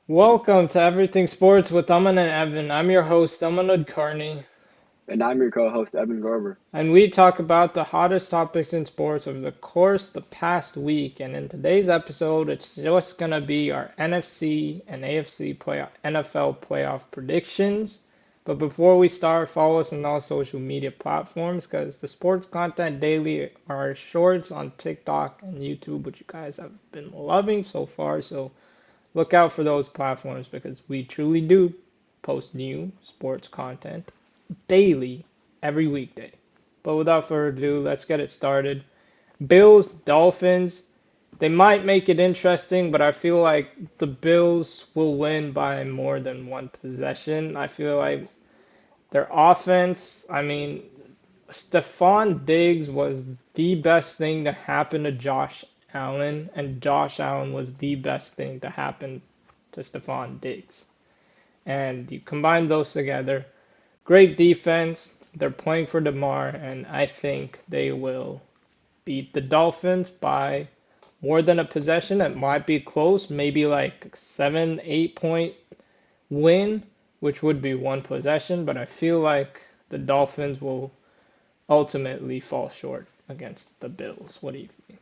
Welcome to Everything Sports with Aman and Evan. I'm your host, Aman Carney, And I'm your co-host, Evan Garber. and we talk about the hottest topics in sports over the course of the past week. And in today's episode, it's just gonna be our NFC and AFC NFL playoff predictions. But before we start, follow us on all social media platforms because the sports content daily are shorts on TikTok and YouTube, which you guys have been loving so far. So look out for those platforms because we truly do post new sports content daily, every weekday. But without further ado, let's get it started. Bills, Dolphins, they might make it interesting, but I feel like the Bills will win by more than one possession. I feel like their offense, Stephon Diggs was the best thing to happen to Josh Allen, and Josh Allen was the best thing to happen to Stephon Diggs. And you combine those together, great defense. They're playing for DeMar, and I think they will beat the Dolphins by more than a possession. It might be close, maybe like 7, 8 point win, which would be one possession, but I feel like the Dolphins will ultimately fall short against the Bills. What do you think?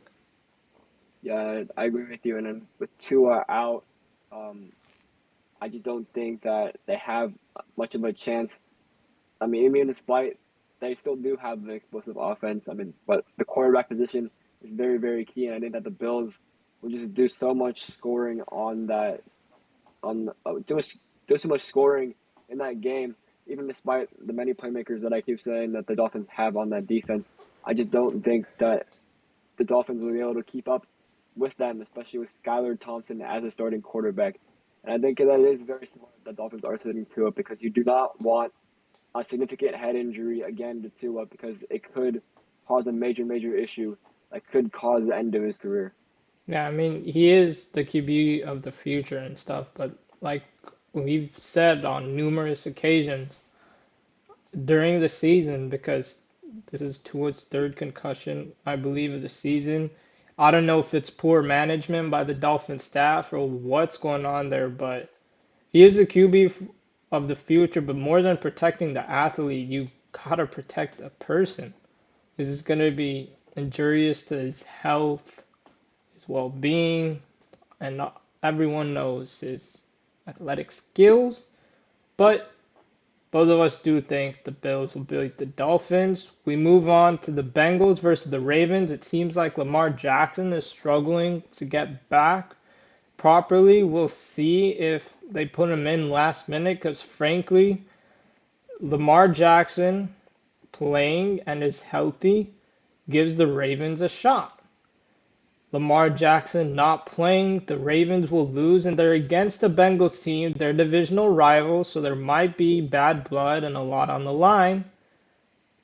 Yeah, I agree with you. And then with Tua out, um, I just don't think that they have much of a chance. Even despite they still do have an explosive offense. But the quarterback position is very, very key. And I think that the Bills will just do so much scoring on that, do so much scoring in that game. Even despite the many playmakers that I keep saying that the Dolphins have on that defense, I just don't think that the Dolphins will be able to keep up with them, especially with Skylar Thompson as a starting quarterback. And I think that it is very smart that the Dolphins are sitting Tua because you do not want a significant head injury again to Tua because it could cause a major, major issue that could cause the end of his career. Yeah, I mean, he is the QB of the future and stuff, but like we've said on numerous occasions, during the season because this is Tua's third concussion, I believe, of the season. I don't know if it's poor management by the Dolphin staff or what's going on there, but he is the QB of the future. But more than protecting the athlete, you gotta protect a person. This is gonna be injurious to his health, his well-being, and not everyone knows his athletic skills. But both of us do think the Bills will beat the Dolphins. We move on to the Bengals versus the Ravens. It seems like Lamar Jackson is struggling to get back properly. We'll see if they put him in last minute because, frankly, Lamar Jackson playing and is healthy gives the Ravens a shot. Lamar Jackson not playing, the Ravens will lose, and they're against the Bengals team. They're divisional rivals, so there might be bad blood and a lot on the line.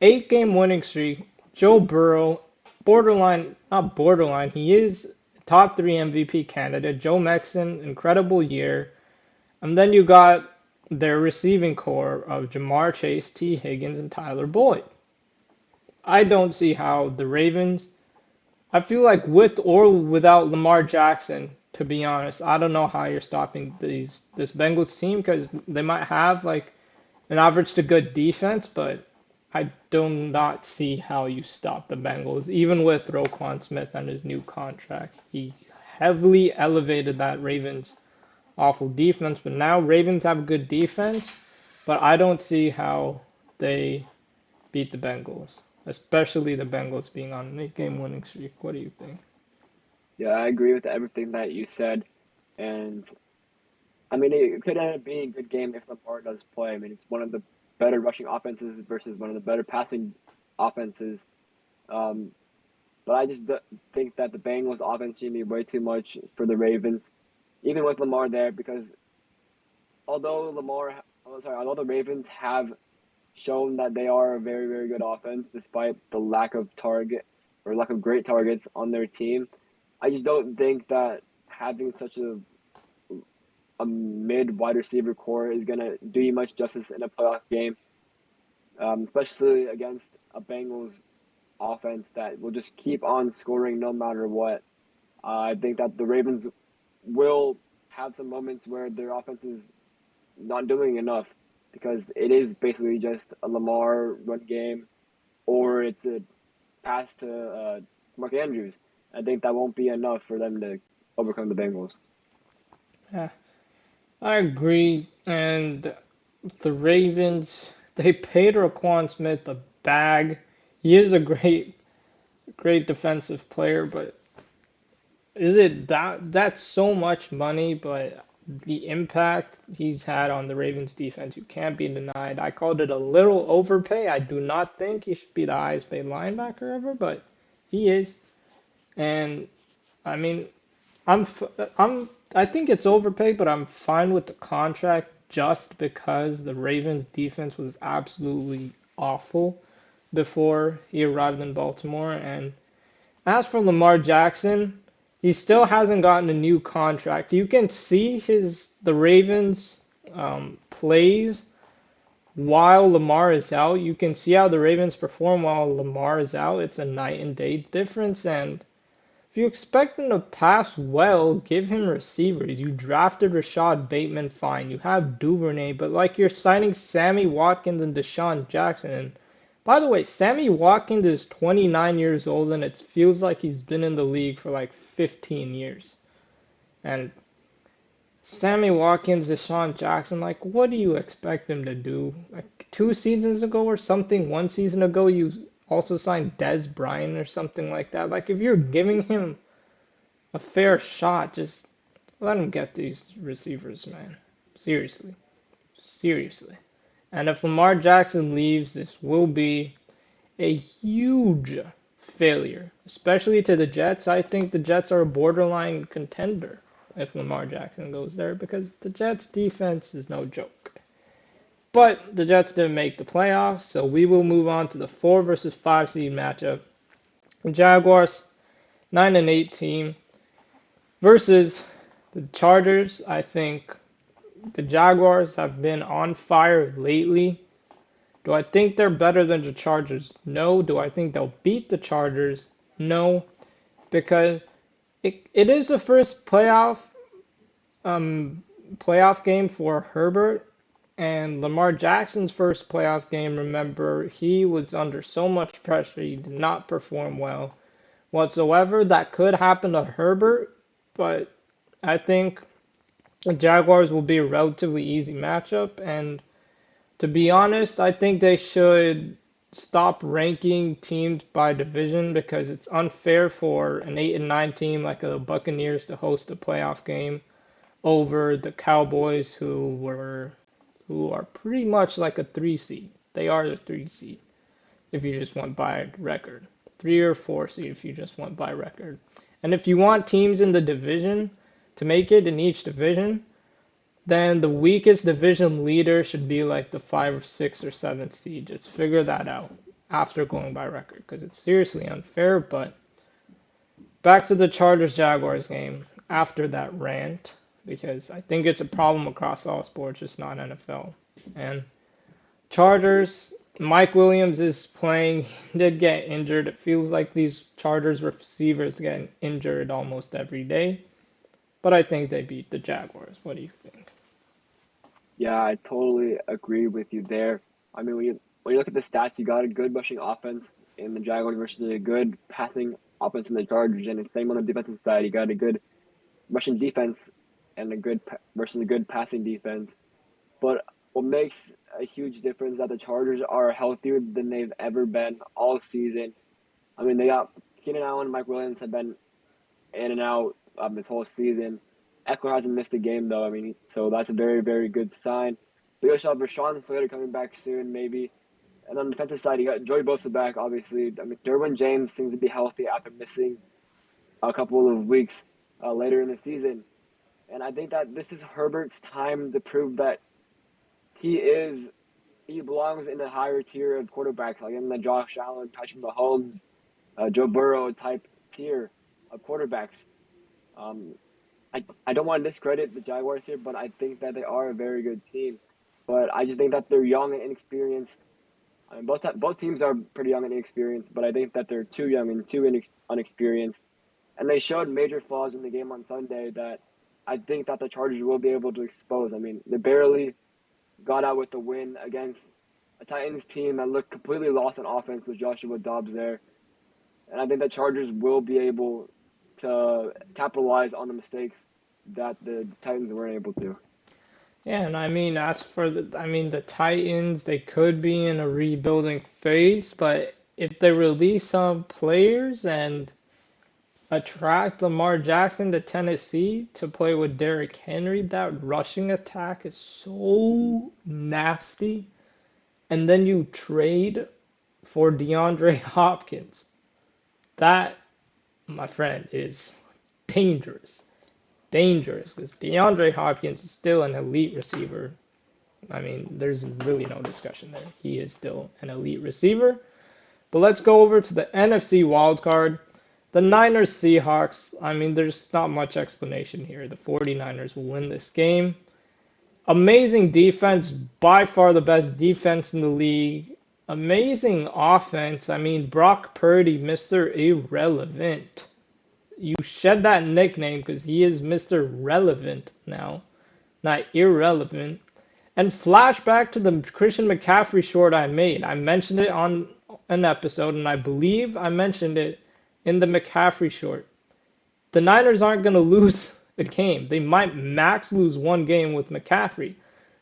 8 game winning streak. Joe Burrow, borderline, not borderline, he is top three MVP candidate. Joe Mixon, incredible year. And then you got their receiving core of Jamar Chase, T. Higgins, and Tyler Boyd. I don't see how the Ravens, I feel like with or without Lamar Jackson, to be honest, I don't know how you're stopping this Bengals team because they might have like an average to good defense, but I do not see how you stop the Bengals, even with Roquan Smith and his new contract. He heavily elevated that Ravens awful defense, but now Ravens have a good defense, but I don't see how they beat the Bengals, especially the Bengals being on an 8 game winning streak. What do you think? Yeah, I agree with everything that you said. And it could end up being a good game if Lamar does play. It's one of the better rushing offenses versus one of the better passing offenses. Um, but I just think that the Bengals offense should be way too much for the Ravens, even with Lamar there, because although although the Ravens have shown that they are a very, very good offense despite the lack of targets or lack of great targets on their team, I just don't think that having such a mid wide receiver core is gonna do you much justice in a playoff game, especially against a Bengals offense that will just keep on scoring no matter what. I think that the Ravens will have some moments where their offense is not doing enough because it is basically just a Lamar run game or it's a pass to Mark Andrews. I think that won't be enough for them to overcome the Bengals. Yeah, I agree. And the Ravens, they paid Raquan Smith a bag. He is a great defensive player, but is it that's so much money, but the impact he's had on the Ravens defense, you can't be denied. I called it a little overpay. I do not think he should be the highest paid linebacker ever, but he is. And I mean, I'm I'm I think it's overpaid, but I'm fine with the contract just because the Ravens defense was absolutely awful before he arrived in Baltimore. And as for Lamar Jackson, he still hasn't gotten a new contract. You can see the Ravens plays while Lamar is out. You can see how the Ravens perform while Lamar is out. It's a night and day difference, and if you expect him to pass well, give him receivers. You drafted Rashad Bateman, fine. You have Duvernay, but like you're signing Sammy Watkins and Deshaun Jackson. And by the way, Sammy Watkins is 29 years old, and it feels like he's been in the league for like 15 years. And Sammy Watkins, Deshaun Jackson, like, what do you expect him to do? Like 2 seasons ago or something, 1 season ago, you also signed Des Bryant or something like that. Like, if you're giving him a fair shot. Just let him get these receivers, man. Seriously. Seriously. And if Lamar Jackson leaves, this will be a huge failure, especially to the Jets. I think the Jets are a borderline contender if Lamar Jackson goes there because the Jets defense is no joke. But the Jets didn't make the playoffs, so we will move on to the 4 versus 5 seed matchup. Jaguars 9 and 8 team versus the Chargers. I think the Jaguars have been on fire lately. Do I think they're better than the Chargers? No. Do I think they'll beat the Chargers? No. Because it is the first um playoff game for Herbert and Lamar Jackson's first playoff game. Remember, he was under so much pressure. He did not perform well whatsoever. That could happen to Herbert, but I think the Jaguars will be a relatively easy matchup. And to be honest, I think they should stop ranking teams by division because it's unfair for an 8 and 9 team like the Buccaneers to host a playoff game over the Cowboys who are pretty much like a 3 seed. They are the 3 seed if you just went by record. 3 or 4 seed if you just went by record. And if you want teams in the division to make it in each division, then the weakest division leader should be like the 5 or 6 or 7 seed. Just figure that out after going by record because it's seriously unfair. But back to the Chargers Jaguars game after that rant because I think it's a problem across all sports, just not NFL. And Chargers, Mike Williams is playing. He did get injured. It feels like these Chargers receivers get injured almost every day. But I think they beat the Jaguars. What do you think? Yeah, I totally agree with you there. I mean, when you look at the stats, you got a good rushing offense in the Jaguars versus a good passing offense in the Chargers, and the same on the defensive side. You got a good rushing defense and versus a good passing defense. But what makes a huge difference is that the Chargers are healthier than they've ever been all season. I mean, they got Keenan Allen, Mike Williams have been in and out this whole season. Eckler hasn't missed a game though. I mean, so that's a very, very good sign. We also have Rashawn Slater coming back soon, maybe. And on the defensive side, you got Joey Bosa back, obviously. I mean, Derwin James seems to be healthy after missing a couple of weeks later in the season. And I think that this is Herbert's time to prove that he is he belongs in the higher tier of quarterbacks, like in the Josh Allen, Patrick Mahomes, Joe Burrow type tier of quarterbacks. Um, I don't want to discredit the Jaguars here, but I think that they are a very good team. But I just think that they're young and inexperienced. I mean, both teams are pretty young and inexperienced, but I think that they're too young and too unexperienced. And they showed major flaws in the game on Sunday that I think that the Chargers will be able to expose. I mean, they barely got out with the win against a Titans team that looked completely lost on offense with Joshua Dobbs there. And I think the Chargers will be able to capitalize on the mistakes that the Titans weren't able to. Yeah, and I mean, as for the Titans, they could be in a rebuilding phase, but if they release some players and attract Lamar Jackson to Tennessee to play with Derrick Henry, that rushing attack is so nasty. And then you trade for DeAndre Hopkins. That, my friend, is dangerous. Dangerous, because DeAndre Hopkins is still an elite receiver. I mean, there's really no discussion there. He is still an elite receiver. But let's go over to the NFC wildcard. The Niners Seahawks. I mean, there's not much explanation here. The 49ers will win this game. Amazing defense, by far the best defense in the league. Amazing offense. I mean, Brock Purdy, Mr. Irrelevant. You shed that nickname because he is Mr. Relevant now, not irrelevant. And flashback to the Christian McCaffrey short I made. I mentioned it on an episode, and I believe I mentioned it in the McCaffrey short. The Niners aren't going to lose a game. They might max lose one game with McCaffrey.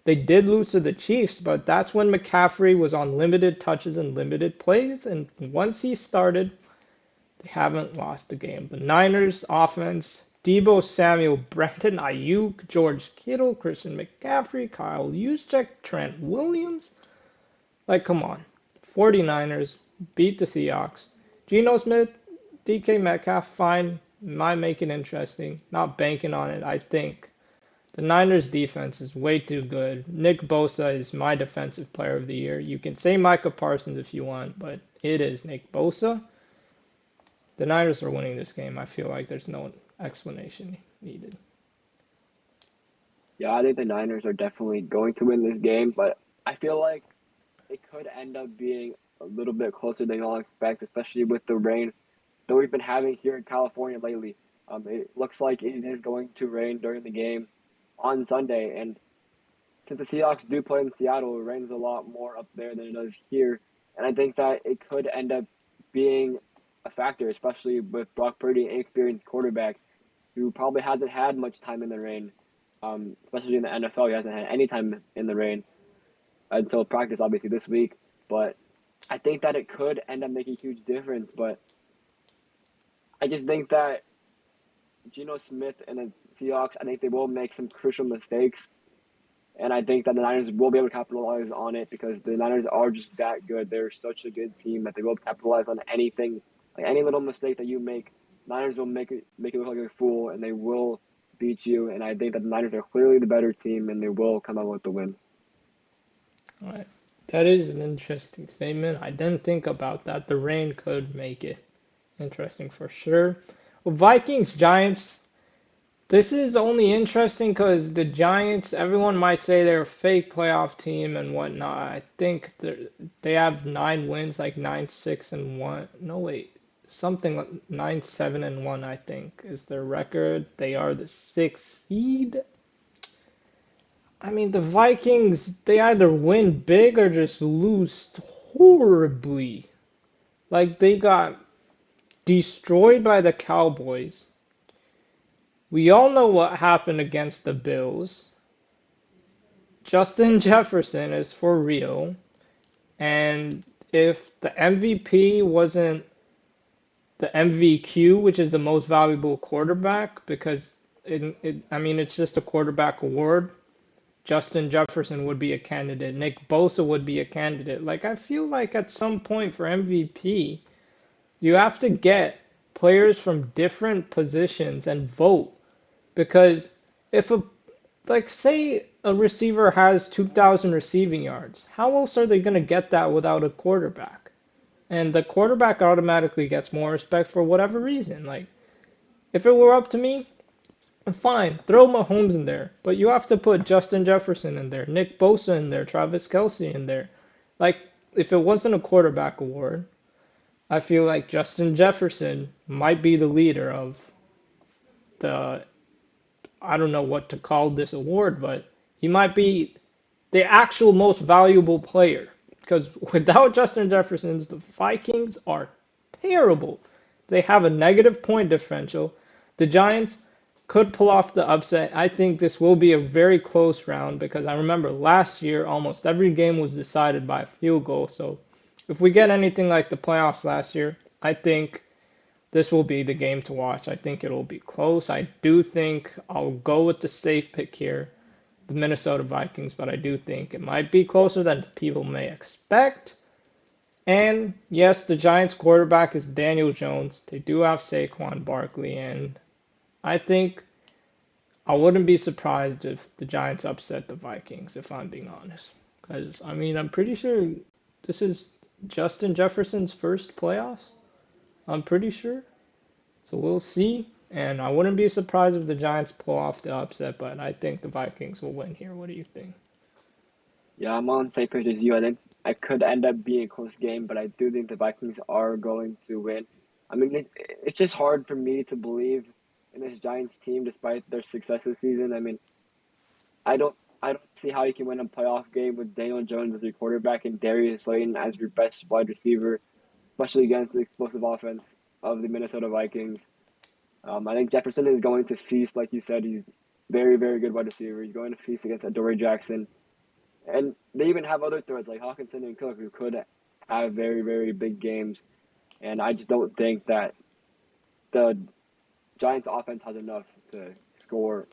They did lose to the Chiefs, but that's when McCaffrey was on limited touches and limited plays. And once he started, they haven't lost a game. The Niners offense, Debo Samuel, Brandon Ayuk, George Kittle, Christian McCaffrey, Kyle Juszczyk, Trent Williams. Like, come on. 49ers beat the Seahawks. Geno Smith, DK Metcalf, fine. Might make it interesting. Not banking on it, I think. The Niners defense is way too good. Nick Bosa is my defensive player of the year. You can say Micah Parsons if you want, but it is Nick Bosa. The Niners are winning this game. I feel like there's no explanation needed. Yeah, I think the Niners are definitely going to win this game, but I feel like it could end up being a little bit closer than y'all expect, especially with the rain that we've been having here in California lately. It looks like it is going to rain during the game on Sunday, and since the Seahawks do play in Seattle, it rains a lot more up there than it does here, and I think that it could end up being a factor, especially with Brock Purdy, an inexperienced quarterback who probably hasn't had much time in the rain, especially in the NFL. He hasn't had any time in the rain until practice, obviously, this week. But I think that it could end up making a huge difference. But I just think that Geno Smith and the Seahawks, I think they will make some crucial mistakes. And I think that the Niners will be able to capitalize on it because the Niners are just that good. They're such a good team that they will capitalize on anything, like any little mistake that you make. Niners will make it look like a fool, and they will beat you. And I think that the Niners are clearly the better team, and they will come out with the win. All right. That is an interesting statement. I didn't think about that. The rain could make it interesting for sure. Well, Vikings Giants. This is only interesting because the Giants, everyone might say they're a fake playoff team and whatnot. I think they have 9 wins, like 9-6-1. No, wait, something like 9-7-1, I think, is their record. They are the sixth seed. I mean, the Vikings, they either win big or just lose horribly. Like, they got destroyed by the Cowboys. We all know what happened against the Bills. Justin Jefferson is for real. And if the MVP wasn't the MVQ, which is the most valuable quarterback, because I mean, it's just a quarterback award, Justin Jefferson would be a candidate. Nick Bosa would be a candidate. Like, I feel like at some point for MVP, you have to get players from different positions and vote. Because if a like say a receiver has 2,000 receiving yards, how else are they going to get that without a quarterback? And the quarterback automatically gets more respect for whatever reason. Like, if it were up to me, fine, throw Mahomes in there, but you have to put Justin Jefferson in there, Nick Bosa in there, Travis Kelce in there. Like, if it wasn't a quarterback award, I feel like Justin Jefferson might be the leader of the I don't know what to call this award, but he might be the actual most valuable player. Because without Justin Jefferson, the Vikings are terrible. They have a negative point differential. The Giants could pull off the upset. I think this will be a very close round because I remember last year almost every game was decided by a field goal. So if we get anything like the playoffs last year, I think this will be the game to watch. I think it'll be close. I do think I'll go with the safe pick here, the Minnesota Vikings, but I do think it might be closer than people may expect. And yes, the Giants quarterback is Daniel Jones. They do have Saquon Barkley, and I think I wouldn't be surprised if the Giants upset the Vikings, if I'm being honest. Because, I mean, I'm pretty sure this is Justin Jefferson's first playoffs. I'm pretty sure. So we'll see. And I wouldn't be surprised if the Giants pull off the upset, but I think the Vikings will win here. What do you think? Yeah, I'm on the same page as you. I think I could end up being a close game, but I do think the Vikings are going to win. I mean, it's just hard for me to believe in this Giants team despite their success this season. I mean, I don't I don't see how you can win a playoff game with Daniel Jones as your quarterback and Darius Slayton as your best wide receiver, especially against the explosive offense of the Minnesota Vikings. I think Jefferson is going to feast, like you said. He's very, very good wide receiver. He's going to feast against Adoree Jackson. And they even have other threats like Hawkinson and Cook who could have very, very big games. And I just don't think that the Giants offense has enough to score,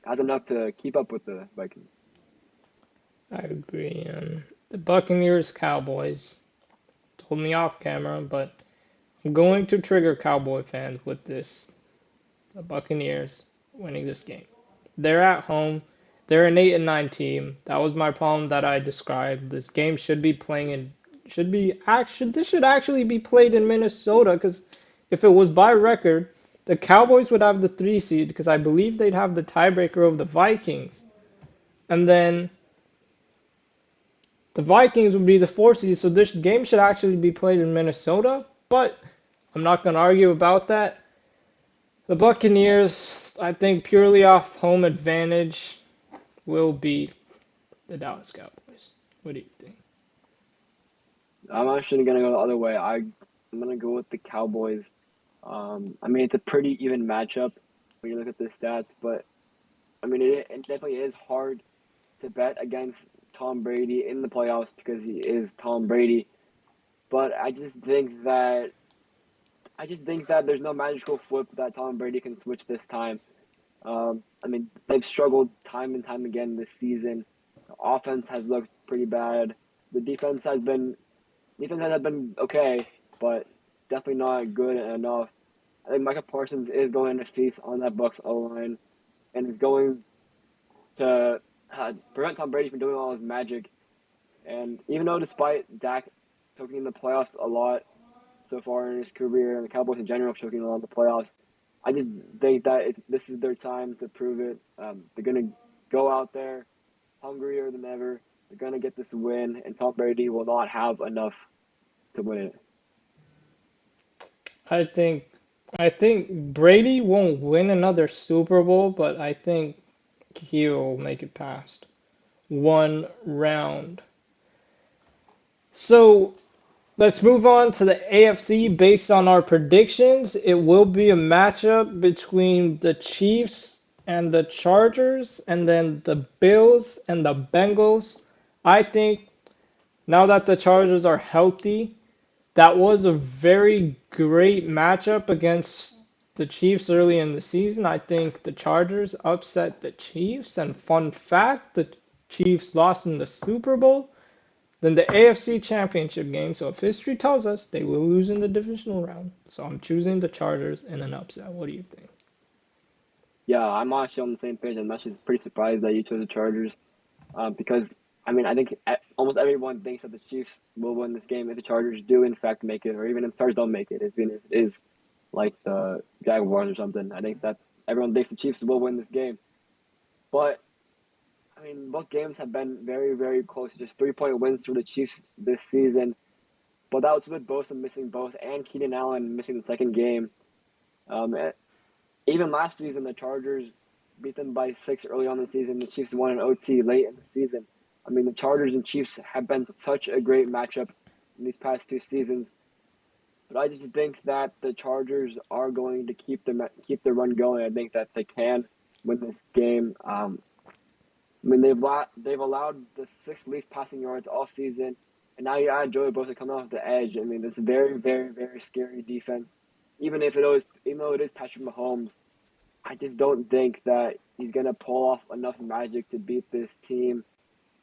has enough to keep up with the Vikings. I agree. The Buccaneers Cowboys told me off camera, but I'm going to trigger Cowboy fans with this. The Buccaneers winning this game. They're at home. They're an 8-9 team. That was my problem that I described. This game should be playing in should be action. This should actually be played in Minnesota because if it was by record, the Cowboys would have the 3 seed because I believe they'd have the tiebreaker of the Vikings, and then the Vikings would be the 4 seed. So this game should actually be played in Minnesota. But I'm not going to argue about that. The Buccaneers, I think, purely off home advantage, will beat the Dallas Cowboys. What do you think? I'm actually going to go the other way. I'm going to go with the Cowboys. I mean, it's a pretty even matchup when you look at the stats, but I mean, it definitely is hard to bet against Tom Brady in the playoffs because he is Tom Brady. But I just think that there's no magical flip that Tom Brady can switch this time. I mean, they've struggled time and time again this season. The offense has looked pretty bad. The defense has been okay, but definitely not good enough. I think Micah Parsons is going to feast on that Bucks O line and is going to prevent Tom Brady from doing all his magic. And even though, despite Dak choking in the playoffs a lot so far in his career and the Cowboys in general choking a lot in the playoffs, I just think that this is their time to prove it. They're going to go out there hungrier than ever. They're going to get this win, and Tom Brady will not have enough to win it. I think I think Brady won't win another Super Bowl, but I think he'll make it past one round. So let's move on to the AFC based on our predictions. It will be a matchup between the Chiefs and the Chargers, and then the Bills and the Bengals. I think now that the Chargers are healthy, that was a very great matchup against the Chiefs early in the season. I think the Chargers upset the Chiefs, and fun fact, the Chiefs lost in the Super Bowl. Then the AFC Championship game. So if history tells us they will lose in the divisional round, so I'm choosing the Chargers in an upset. What do you think? Yeah, I'm actually on the same page. I'm actually pretty surprised that you chose the Chargers because, I mean, I think almost everyone thinks that the Chiefs will win this game if the Chargers do, in fact, make it, or even if the Chargers don't make it, even if it is like the Jaguars or something. I think that everyone thinks the Chiefs will win this game. But I mean, both games have been very, very close. Just 3-point wins for the Chiefs this season. But that was with Bosa missing both and Keenan Allen missing the second game. Um, e- Even last season, the Chargers. beat them by 6 early on in the season. The Chiefs won an OT late in the season. I mean, the Chargers and Chiefs have been such a great matchup in these past 2 seasons. But I just think that the Chargers are going to keep the run going. I think that they can win this game. I mean, they've allowed the sixth least passing yards all season, and now you add Joey Bosa coming off the edge. I mean, this very, very, very scary defense. Even though it is Patrick Mahomes, I just don't think that he's gonna pull off enough magic to beat this team.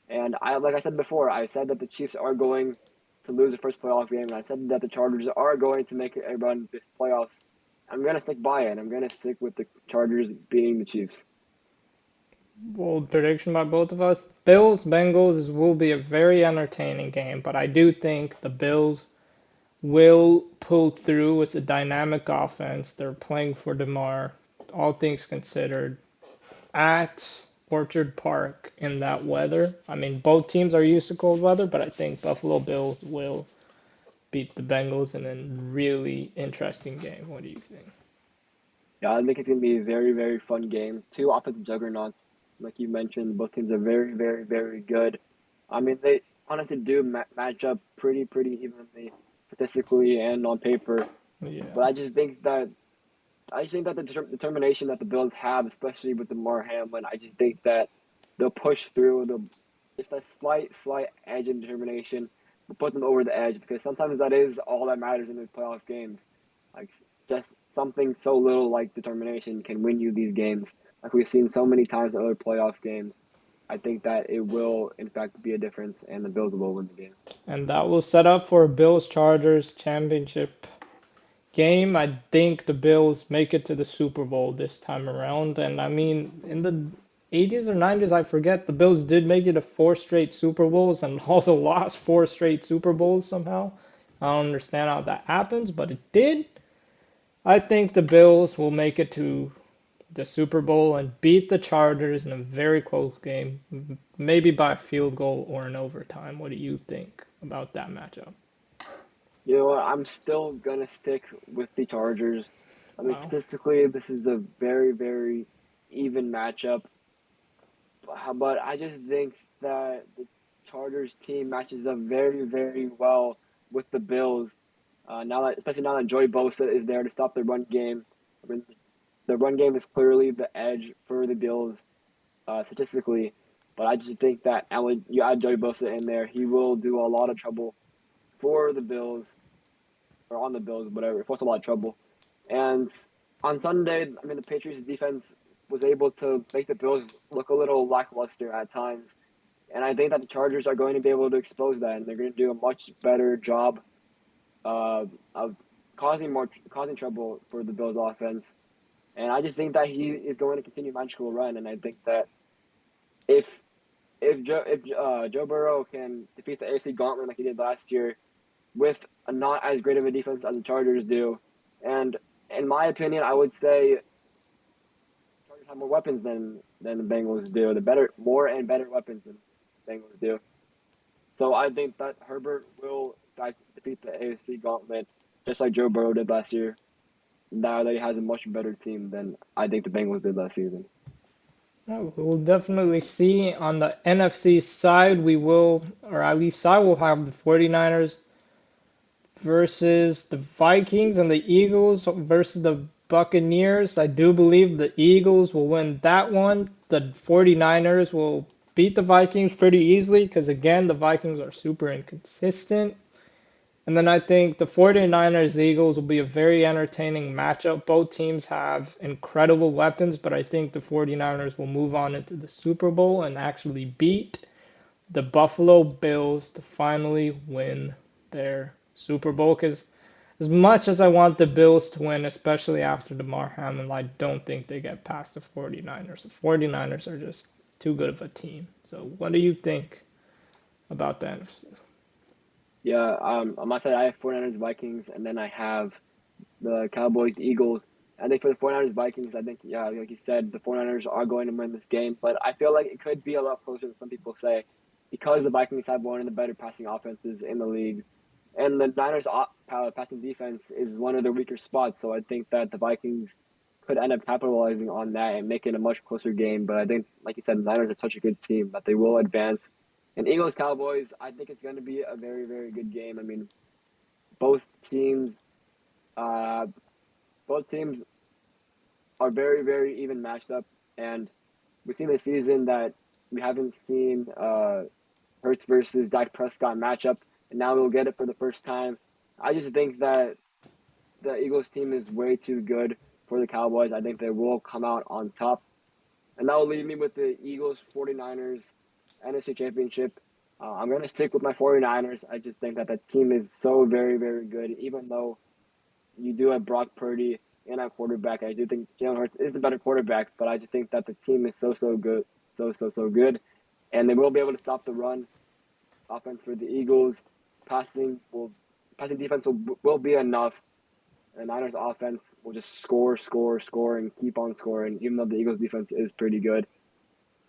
And like I said before, I said that the Chiefs are going to lose the first playoff game, and I said that the Chargers are going to make a run this playoffs. I'm gonna stick by it. I'm gonna stick with the Chargers beating the Chiefs. Bold prediction by both of us. Bills Bengals will be a very entertaining game, but I do think the Bills will pull through. It's a dynamic offense. They're playing for DeMar, all things considered, at Orchard Park in that weather. I mean, both teams are used to cold weather, but I think Buffalo Bills will beat the Bengals in a really interesting game. What do you think? Yeah, I think it's going to be a very, very fun game. Two offensive juggernauts, like you mentioned. Both teams are very, very, very good. I mean, they honestly do match up pretty evenly, statistically and on paper. Yeah. But I just think that the determination that the Bills have, especially with the Hamlin, I just think that they'll push through. They'll just a slight edge in determination will put them over the edge because sometimes that is all that matters in these playoff games. Like just something so little like determination can win you these games. Like we've seen so many times in other playoff games. I think that it will in fact be a difference, and the Bills will win the game. And that will set up for a Bills Chargers championship game. I think the Bills make it to the Super Bowl this time around. And I mean, in the 80s or 90s, I forget, the Bills did make it to four straight Super Bowls and also lost four straight Super Bowls somehow. I don't understand how that happens, but it did. I think the Bills will make it to the Super Bowl and beat the Chargers in a very close game, maybe by a field goal or an overtime. What do you think about that matchup? You know what? I'm still gonna stick with the Chargers. I mean, Wow. statistically, this is a very, very even matchup. But I just think that the Chargers team matches up very, very well with the Bills. Especially now that Joey Bosa is there to stop the run game. I mean, the run game is clearly the edge for the Bills statistically. But I just think that when you add Joey Bosa in there, he will do a lot of trouble for the Bills or on the Bills, whatever. Force a lot of trouble. And on Sunday, I mean, the Patriots defense was able to make the Bills look a little lackluster at times. And I think that the Chargers are going to be able to expose that, and they're going to do a much better job of causing trouble for the Bills offense. And I just think that he is going to continue magical run. And I think that if if Joe Burrow can defeat the AFC Gauntlet like he did last year with a not as great of a defense as the Chargers do, and in my opinion, I would say Chargers have more weapons than the Bengals do. The more and better weapons than the Bengals do. So I think that Herbert will, in fact, defeat the AFC Gauntlet just like Joe Burrow did last year. Now that he has a much better team than I think the Bengals did last season. Oh, we'll definitely see on the NFC side, we will, or at least I will have the 49ers versus the Vikings and the Eagles versus the Buccaneers. I do believe the Eagles will win that one. The 49ers will beat the Vikings pretty easily because, again, the Vikings are super inconsistent. And then I think the 49ers Eagles will be a very entertaining matchup. Both teams have incredible weapons, but I think the 49ers will move on into the Super Bowl and actually beat the Buffalo Bills to finally win their Super Bowl. Because as much as I want the Bills to win, especially after DeMar Hamlin, I don't think they get past the 49ers. The 49ers are just too good of a team. So, what do you think about that? Yeah, on my side, I have 49ers Vikings, and then I have the Cowboys Eagles. I think for the 49ers Vikings, I think, yeah, like you said, the 49ers are going to win this game, but I feel like it could be a lot closer than some people say because the Vikings have one of the better passing offenses in the league. And the Niners' passing defense is one of their weaker spots, so I think that the Vikings could end up capitalizing on that and make it a much closer game. But I think, like you said, the Niners are such a good team that they will advance. And Eagles Cowboys, I think it's going to be a very, very good game. I mean, both teams, uh, both teams are very, very even matched up, and we've seen this season that we haven't seen Hurts versus Dak Prescott matchup, and now we'll get it for the first time. I just think that the Eagles team is way too good for the Cowboys. I think they will come out on top. And that will leave me with the Eagles 49ers NFC Championship. I'm going to stick with my 49ers. I just think that the team is so very, very good. Even though you do have Brock Purdy and at quarterback, I do think Jalen Hurts is the better quarterback, but I just think that the team is so, so good. So, so, so good. And they will be able to stop the run offense for the Eagles. Passing will passing defense will be enough. The Niners offense will just score, score, score, and keep on scoring, even though the Eagles defense is pretty good.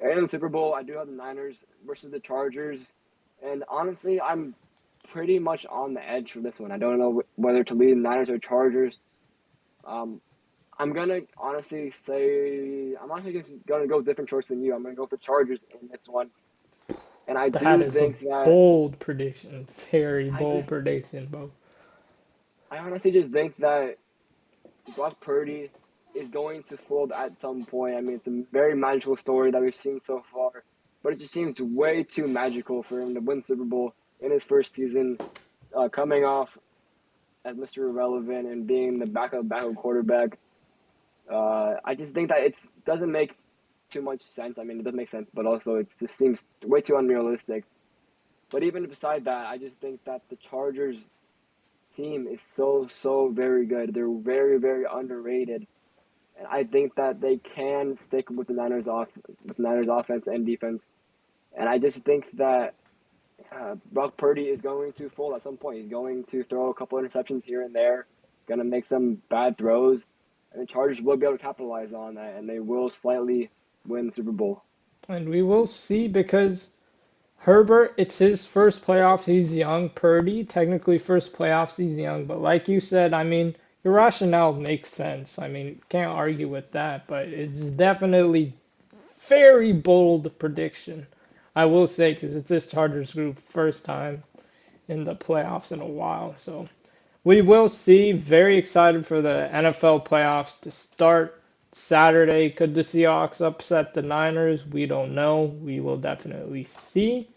And in the Super Bowl, I do have the Niners versus the Chargers. And honestly, I'm pretty much on the edge for this one. I don't know whether to lead the Niners or Chargers. Um, I'm gonna honestly say I'm actually just gonna go different choice than you. I'm gonna go for Chargers in this one. And I That do is a think that bold prediction, very I bold just prediction, Bo. I honestly just think that Brock Purdy is going to fold at some point. I mean, it's a very magical story that we've seen so far, but it just seems way too magical for him to win Super Bowl in his first season, coming off as Mr. Irrelevant and being the backup quarterback. I just think that it doesn't make too much sense. I mean, it doesn't make sense, but also it just seems way too unrealistic. But even beside that, I just think that the Chargers team is so, so very good. They're very, very underrated. And I think that they can stick with the Niners offense and defense. And I just think that Brock Purdy is going to fold at some point. He's going to throw a couple interceptions here and there, going to make some bad throws, and the Chargers will be able to capitalize on that, and they will slightly win the Super Bowl. And we will see because Herbert, it's his first playoffs. He's young. Purdy, technically first playoffs. He's young. But like you said, I mean, your rationale makes sense. I mean, can't argue with that. But it's definitely very bold prediction. I will say because it's this Chargers group first time in the playoffs in a while. So we will see. Very excited for the NFL playoffs to start Saturday. Could the Seahawks upset the Niners? We don't know. We will definitely see.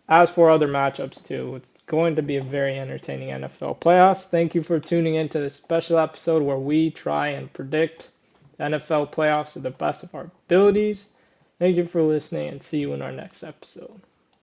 As for other matchups too, it's going to be a very entertaining NFL playoffs. Thank you for tuning in to this special episode where we try and predict the NFL playoffs to the best of our abilities. Thank you for listening and see you in our next episode.